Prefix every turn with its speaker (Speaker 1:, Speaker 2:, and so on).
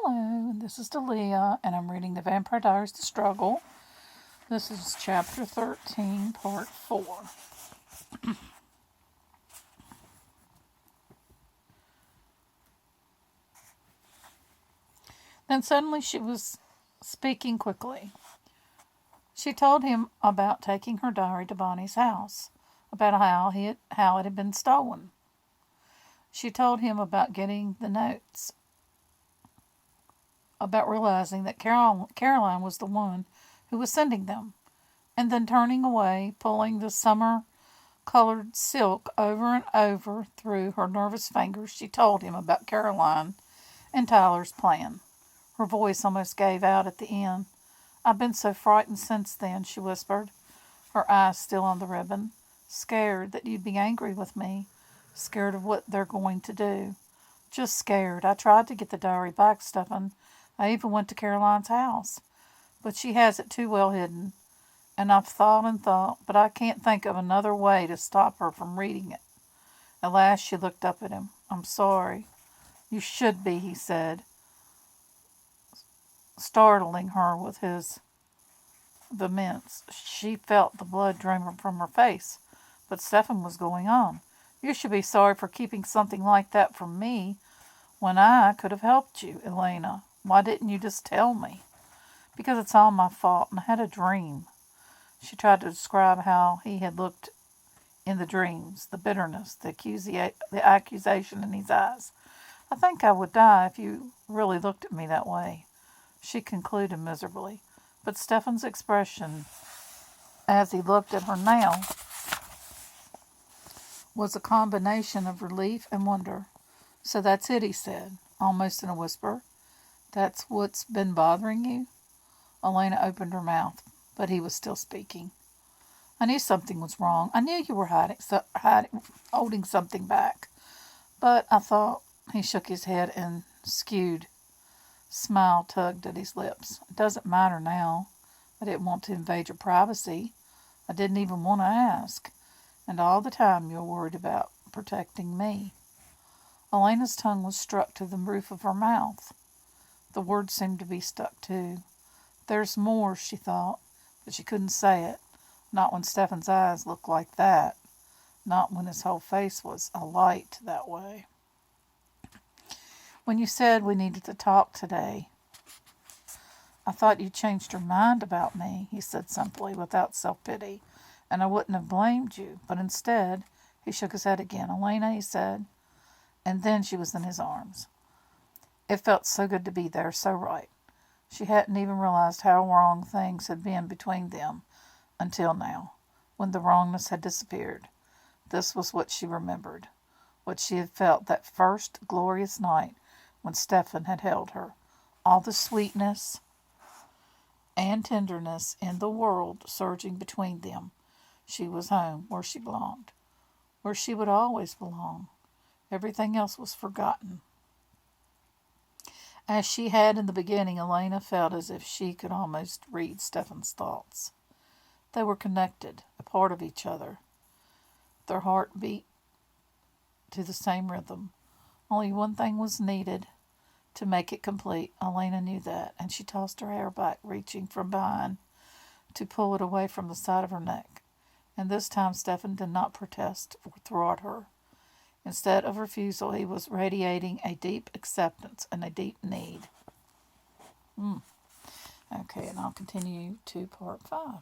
Speaker 1: Hello, and this is Delia, and I'm reading The Vampire Diaries: The Struggle. This is Chapter 13, Part 4. Then suddenly she was speaking quickly. She told him about taking her diary to Bonnie's house, about how it had been stolen. She told him about getting the notes, about realizing that Caroline was the one who was sending them, and then turning away, pulling the summer-colored silk over and over through her nervous fingers. She told him about Caroline and Tyler's plan. Her voice almost gave out at the end. "I've been so frightened since then," she whispered, her eyes still on the ribbon. "Scared that you'd be angry with me. Scared of what they're going to do. Just scared. I tried to get the diary back, Stephen. I even went to Caroline's house. But she has it too well hidden. And I've thought and thought, but I can't think of another way to stop her from reading it." At last she looked up at him. "I'm sorry." "You should be," he said, startling her with his vehemence. She felt the blood drain from her face, but Stephen was going on. "You should be sorry for keeping something like that from me when I could have helped you, Elena. Why didn't you just tell me?" "Because it's all my fault, and I had a dream." She tried to describe how he had looked in the dreams, the bitterness, the accusation in his eyes. "I think I would die if you really looked at me that way," she concluded miserably. But Stephen's expression, as he looked at her now, was a combination of relief and wonder. "So that's it," he said, almost in a whisper. "That's what's been bothering you?" Elena opened her mouth, but he was still speaking. "I knew something was wrong. I knew you were holding something back. But I thought—" He shook his head and skewed smile tugged at his lips. "It doesn't matter now. I didn't want to invade your privacy. I didn't even want to ask. And all the time you were worried about protecting me." Elena's tongue was struck to the roof of her mouth. The words seemed to be stuck too. "There's more," she thought, but she couldn't say it. Not when Stephen's eyes looked like that. Not when his whole face was alight that way. "When you said we needed to talk today, I thought you changed your mind about me," he said simply, without self-pity, "and I wouldn't have blamed you. But instead—" He shook his head again. "Elena," he said, and then she was in his arms. It felt so good to be there, so right. She hadn't even realized how wrong things had been between them until now, when the wrongness had disappeared. This was what she remembered, what she had felt that first glorious night when Stephen had held her. All the sweetness and tenderness in the world surging between them. She was home, where she belonged, where she would always belong. Everything else was forgotten. As she had in the beginning, Elena felt as if she could almost read Stephen's thoughts. They were connected, a part of each other. Their heart beat to the same rhythm. Only one thing was needed to make it complete. Elena knew that, and she tossed her hair back, reaching from behind to pull it away from the side of her neck. And this time Stephen did not protest or thwart her. Instead of refusal, he was radiating a deep acceptance and a deep need. Okay, and I'll continue to part 5.